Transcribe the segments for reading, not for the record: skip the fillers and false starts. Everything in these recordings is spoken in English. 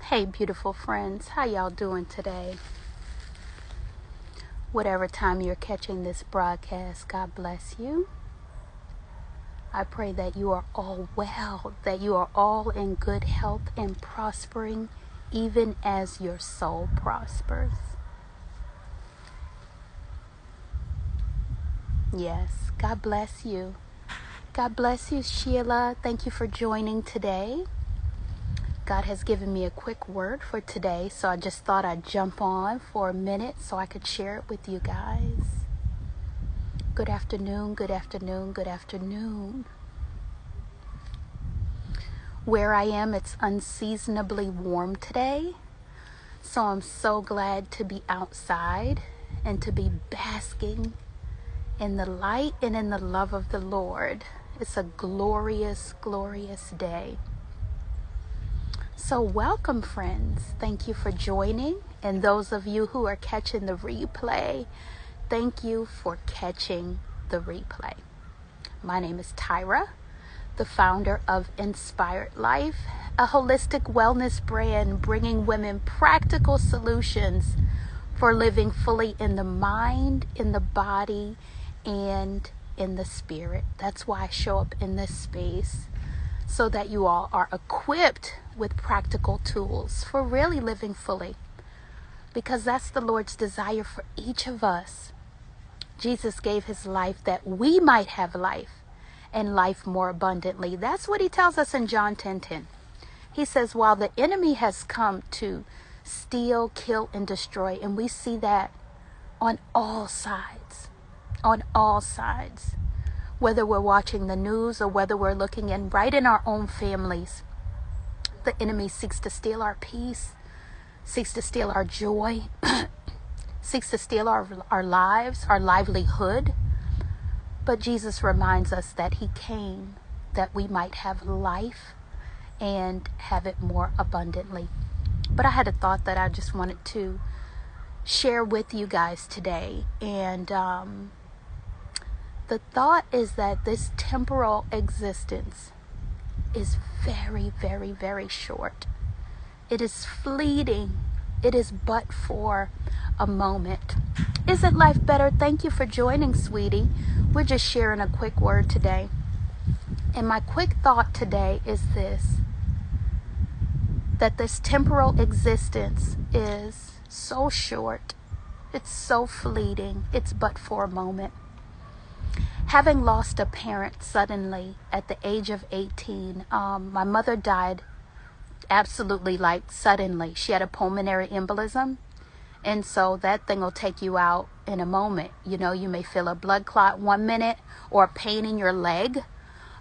Hey, beautiful friends, how y'all doing today? Whatever time you're catching this broadcast, God bless you. I pray that you are all well, that you are all in good health and prospering, even as your soul prospers. Yes, God bless you. God bless you, Sheila. Thank you for joining today. God has given me a quick word for today, so I just thought I'd jump on for a minute so I could share it with you guys. Good afternoon, good afternoon, good afternoon. Where I am, it's unseasonably warm today, so I'm so glad to be outside and to be basking in the light and in the love of the Lord. It's a glorious, glorious day. So welcome, friends. Thank you for joining. And those of you who are catching the replay, thank you for catching the replay. My name is Tyra, the founder of Inspired Life, a holistic wellness brand bringing women practical solutions for living fully in the mind, in the body, and in the spirit. That's why I show up in this space, so that you all are equipped with practical tools for really living fully, because that's the Lord's desire for each of us. Jesus gave his life that we might have life and life more abundantly. That's what he tells us in John 10:10. He says, while the enemy has come to steal, kill, and destroy, and we see that on all sides, whether we're watching the news or whether we're looking in right in our own families. The enemy seeks to steal our peace, seeks to steal our joy, seeks to steal our lives, our livelihood. But Jesus reminds us that he came that we might have life and have it more abundantly. But I had a thought that I just wanted to share with you guys today. And the thought is that this temporal existence is very, very, very short. It is fleeting. It is but for a moment. Isn't life better? Thank you for joining, sweetie. We're just sharing a quick word today. And my quick thought today is this: that this temporal existence is so short. It's so fleeting. It's but for a moment. Having lost a parent suddenly at the age of 18, my mother died absolutely suddenly. She had a pulmonary embolism, and so that thing will take you out in a moment. You know, you may feel a blood clot 1 minute or a pain in your leg.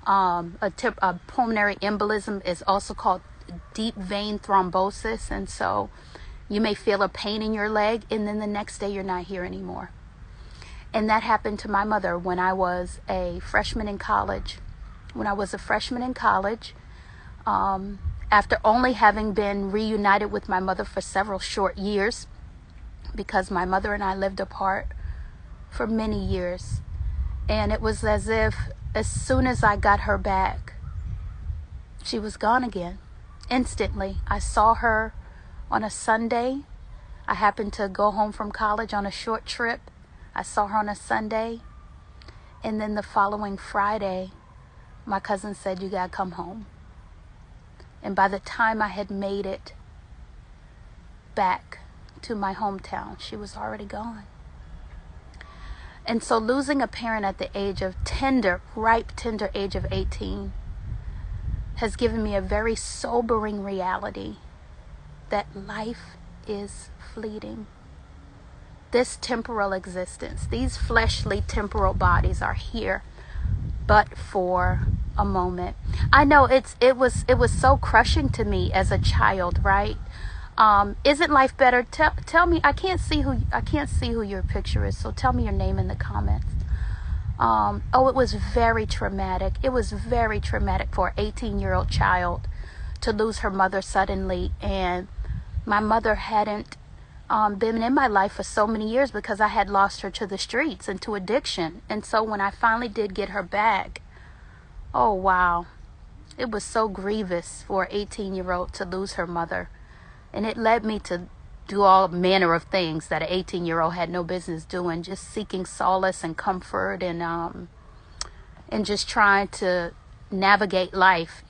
A pulmonary embolism is also called deep vein thrombosis, and so you may feel a pain in your leg, and then the next day you're not here anymore. And that happened to my mother when I was a freshman in college. After only having been reunited with my mother for several short years, because my mother and I lived apart for many years. And it was as if as soon as I got her back, she was gone again. Instantly. I saw her on a Sunday. I happened to go home from college on a short trip. I saw her on a Sunday, and then the following Friday, my cousin said, you gotta come home. And by the time I had made it back to my hometown, she was already gone. And so losing a parent at the age of ripe, tender age of 18 has given me a very sobering reality that life is fleeting. This temporal existence, these fleshly temporal bodies are here but for a moment. I know it was so crushing to me as a child, right? Isn't life better? Tell me. I can't see who your picture is, so tell me your name in the comments. It was very traumatic. It was very traumatic for an 18-year-old child to lose her mother suddenly, and my mother hadn't been in my life for so many years because I had lost her to the streets and to addiction. And so when I finally did get her back, oh wow, it was so grievous for an 18-year-old to lose her mother And it led me to do all manner of things that an 18-year-old had no business doing, just seeking solace and comfort and just trying to navigate life,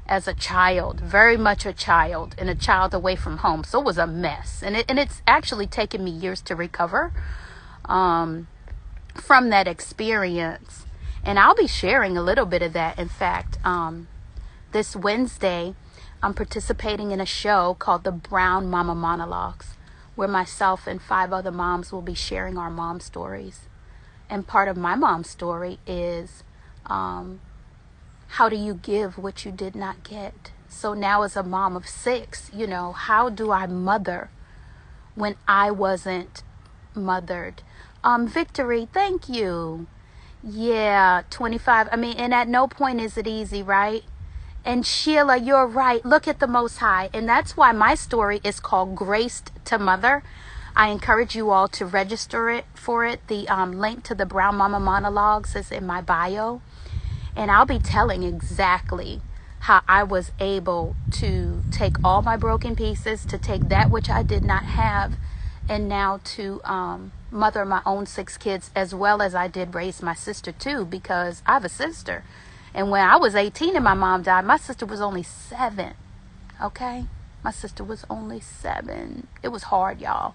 as a child, very much a child, and a child away from home. So it was a mess. And it's actually taken me years to recover from that experience. And I'll be sharing a little bit of that. In fact, this Wednesday, I'm participating in a show called the Brown Mama Monologues, where myself and 5 other moms will be sharing our mom stories. And part of my mom's story is how do you give what you did not get? So now as a mom of 6, how do I mother when I wasn't mothered? Victory, thank you. Yeah, 25. And at no point is it easy, right? And Sheila, you're right. Look at the Most High. And that's why my story is called Graced to Mother. I encourage you all to register for it. The link to the Brown Mama Monologues is in my bio. And I'll be telling exactly how I was able to take all my broken pieces, to take that which I did not have, and now to mother my own 6 kids, as well as I did raise my sister too, because I have a sister. And when I was 18 and my mom died, my sister was only 7. Okay? My sister was only 7. It was hard, y'all.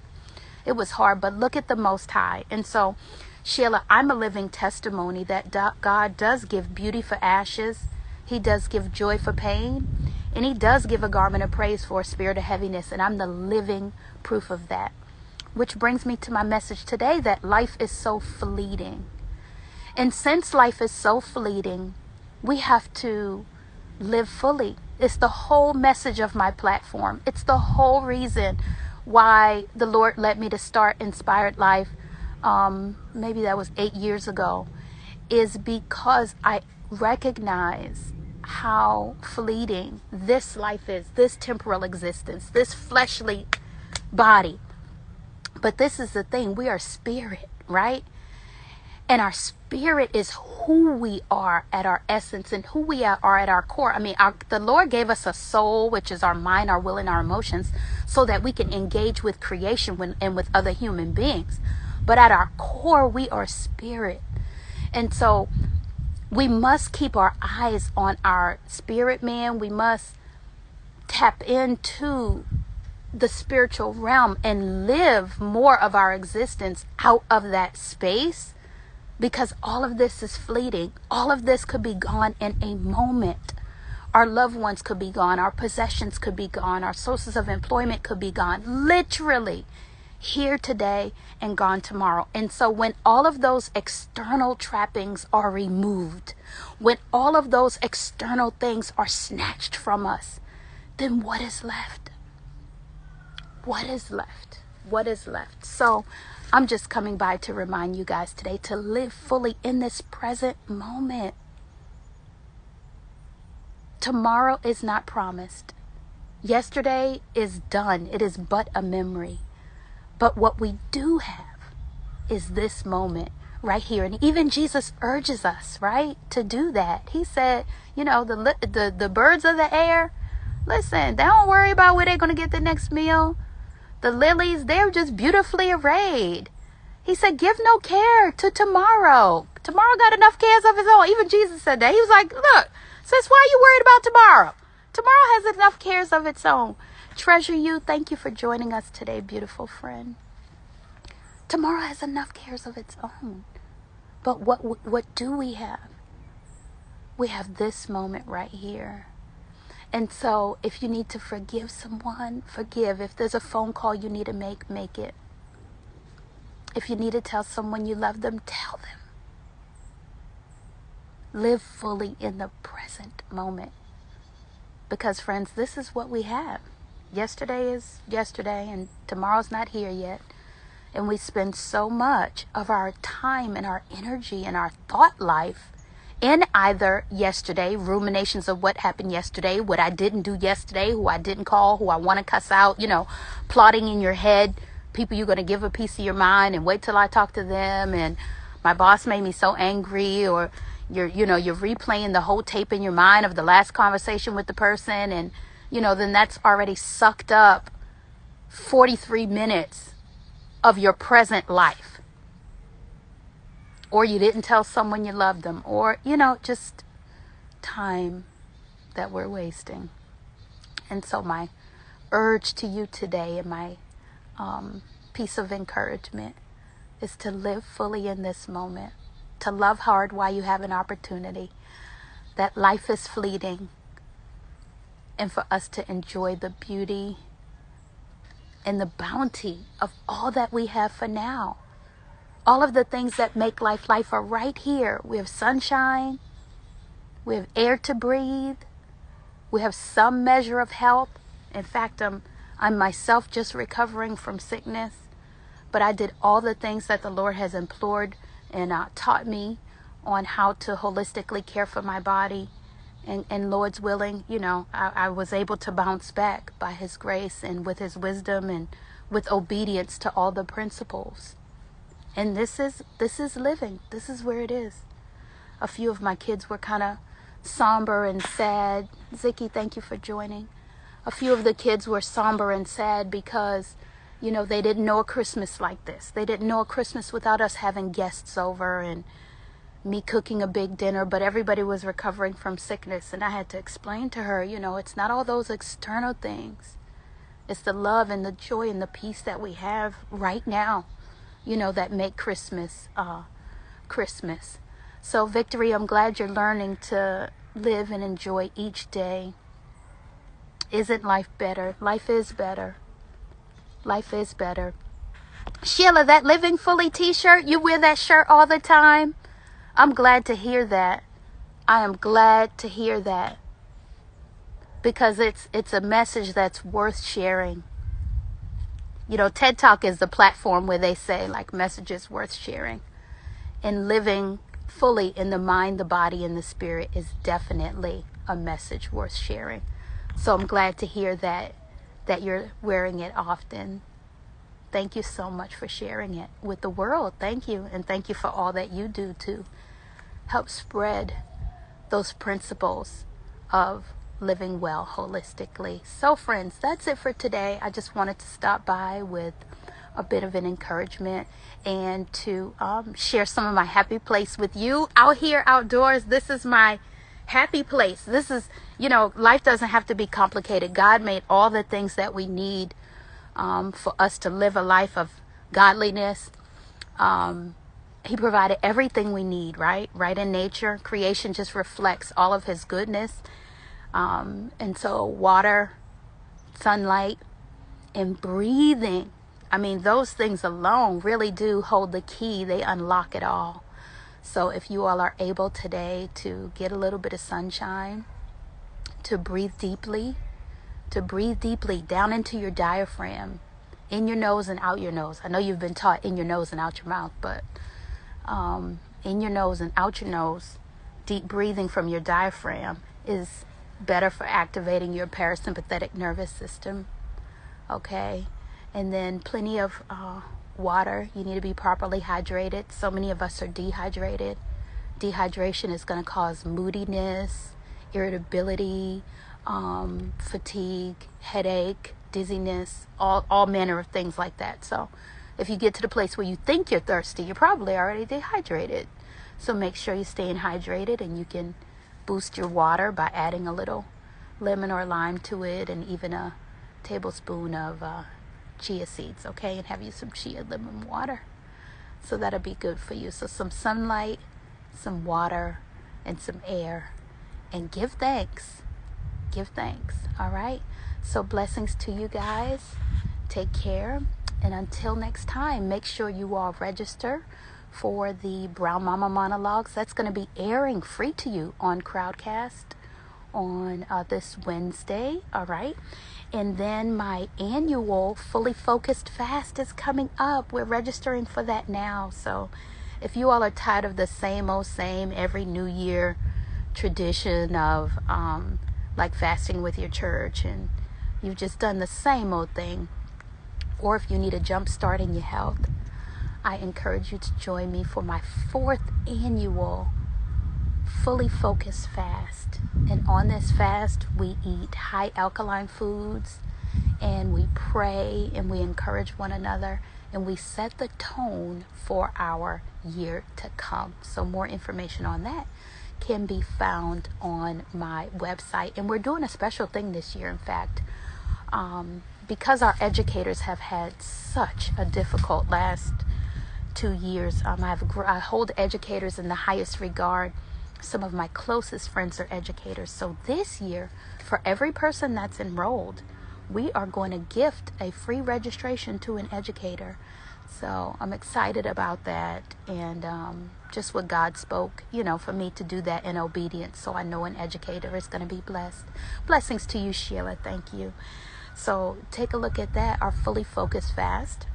It was hard, but look at the Most High. And so, Sheila, I'm a living testimony that God does give beauty for ashes. He does give joy for pain. And he does give a garment of praise for a spirit of heaviness. And I'm the living proof of that. Which brings me to my message today, that life is so fleeting. And since life is so fleeting, we have to live fully. It's the whole message of my platform. It's the whole reason why the Lord led me to start Inspired Life. Maybe that was 8 years ago, is because I recognize how fleeting this life is, this temporal existence, this fleshly body. But this is the thing, we are spirit, right? And our spirit is who we are at our essence and who we are at our core. The Lord gave us a soul, which is our mind, our will, and our emotions, so that we can engage with creation and with other human beings. But at our core, we are spirit. And so we must keep our eyes on our spirit man. We must tap into the spiritual realm and live more of our existence out of that space, because all of this is fleeting. All of this could be gone in a moment. Our loved ones could be gone. Our possessions could be gone. Our sources of employment could be gone. Literally here today and gone tomorrow. And so when all of those external trappings are removed, when all of those external things are snatched from us, then what is left? What is left? What is left? So I'm just coming by to remind you guys today to live fully in this present moment. Tomorrow is not promised. Yesterday is done. It is but a memory. But what we do have is this moment right here. And even Jesus urges us, right, to do that. He said, the birds of the air, listen, they don't worry about where they're going to get the next meal. The lilies, they're just beautifully arrayed. He said, give no care to tomorrow. Tomorrow got enough cares of its own. Even Jesus said that. He was like, look, sis, why are you worried about tomorrow? Tomorrow has enough cares of its own. Treasure you. Thank you for joining us today, beautiful friend. Tomorrow has enough cares of its own. But what do we have? We have this moment right here. And so if you need to forgive someone, forgive. If there's a phone call you need to make it. If you need to tell someone you love them, tell them. Live fully in the present moment. Because, friends, this is what we have. Yesterday is yesterday, and tomorrow's not here yet. And we spend so much of our time and our energy and our thought life in either yesterday, ruminations of what happened yesterday, what I didn't do yesterday, who I didn't call, who I want to cuss out, plotting in your head, people you're going to give a piece of your mind and wait till I talk to them, and my boss made me so angry, or you're replaying the whole tape in your mind of the last conversation with the person, and then that's already sucked up 43 minutes of your present life. Or you didn't tell someone you loved them, or, just time that we're wasting. And so my urge to you today, and my piece of encouragement, is to live fully in this moment, to love hard while you have an opportunity, that life is fleeting, and for us to enjoy the beauty and the bounty of all that we have for now. All of the things that make life are right here. We have sunshine. We have air to breathe. We have some measure of health. In fact, I'm myself just recovering from sickness. But I did all the things that the Lord has implored and taught me on how to holistically care for my body. And Lord's willing, I was able to bounce back by His grace and with His wisdom and with obedience to all the principles. And this is living. This is where it is. A few of my kids were kind of somber and sad. Zicky, thank you for joining. A few of the kids were somber and sad because, they didn't know a Christmas like this. They didn't know a Christmas without us having guests over and me cooking a big dinner, but everybody was recovering from sickness. And I had to explain to her, it's not all those external things. It's the love and the joy and the peace that we have right now, that make Christmas, Christmas. So Victory, I'm glad you're learning to live and enjoy each day. Isn't life better? Life is better. Life is better. Sheila, that Living Fully t-shirt, you wear that shirt all the time? I'm glad to hear that. I am glad to hear that. Because it's a message that's worth sharing. TED Talk is the platform where they say, messages worth sharing. And living fully in the mind, the body, and the spirit is definitely a message worth sharing. So I'm glad to hear that you're wearing it often. Thank you so much for sharing it with the world. Thank you. And thank you for all that you do to help spread those principles of living well holistically. So friends, that's it for today. I just wanted to stop by with a bit of an encouragement and to share some of my happy place with you out here outdoors. This is my happy place. This is, life doesn't have to be complicated. God made all the things that we need for us to live a life of godliness. He provided everything we need, right in nature. Creation just reflects all of His goodness. And so water, sunlight, and breathing, those things alone really do hold the key. They unlock it all. So if you all are able today to get a little bit of sunshine, to breathe deeply down into your diaphragm, in your nose and out your nose. I know you've been taught in your nose and out your mouth, but in your nose and out your nose, deep breathing from your diaphragm is better for activating your parasympathetic nervous system. Okay, and then plenty of water. You need to be properly hydrated. So many of us are dehydrated. Dehydration is going to cause moodiness, irritability, fatigue, headache, dizziness, all manner of things like that. So if you get to the place where you think you're thirsty, you're probably already dehydrated. So make sure you're staying hydrated, and you can boost your water by adding a little lemon or lime to it, and even a tablespoon of chia seeds, okay? And have you some chia lemon water. So that'll be good for you. So some sunlight, some water, and some air. And give thanks. Give thanks, all right? So blessings to you guys. Take care. And until next time, make sure you all register for the Brown Mama Monologues. That's going to be airing free to you on Crowdcast on this Wednesday, all right? And then my annual Fully Focused Fast is coming up. We're registering for that now. So if you all are tired of the same old same every New Year tradition of fasting with your church, and you've just done the same old thing, or if you need a jump start in your health, I encourage you to join me for my 4th annual fully focused fast. And on this fast, we eat high alkaline foods, and we pray, and we encourage one another, and we set the tone for our year to come. So more information on that can be found on my website. And we're doing a special thing this year, in fact, because our educators have had such a difficult last 2 years. I hold educators in the highest regard. Some of my closest friends are educators. So this year, for every person that's enrolled, we are going to gift a free registration to an educator. So I'm excited about that, and just what God spoke, for me to do that in obedience. So I know an educator is going to be blessed. Blessings to you, Sheila. Thank you. So take a look at that, our fully focused fast.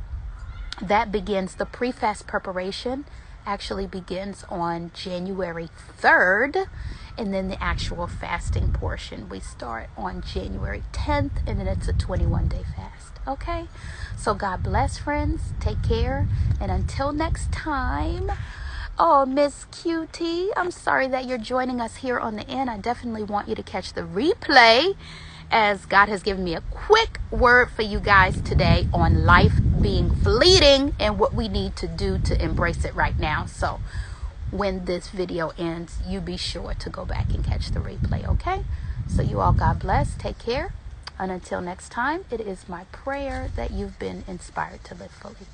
That begins, the pre-fast preparation actually begins on January 3rd. And then the actual fasting portion, we start on January 10th, and then it's a 21-day fast. Okay? So God bless, friends. Take care. And until next time, oh, Miss QT, I'm sorry that you're joining us here on the end. I definitely want you to catch the replay, as God has given me a quick word for you guys today on life being fleeting and what we need to do to embrace it right now. So when this video ends, you be sure to go back and catch the replay, okay? So you all, God bless. Take care. And until next time, it is my prayer that you've been inspired to live fully.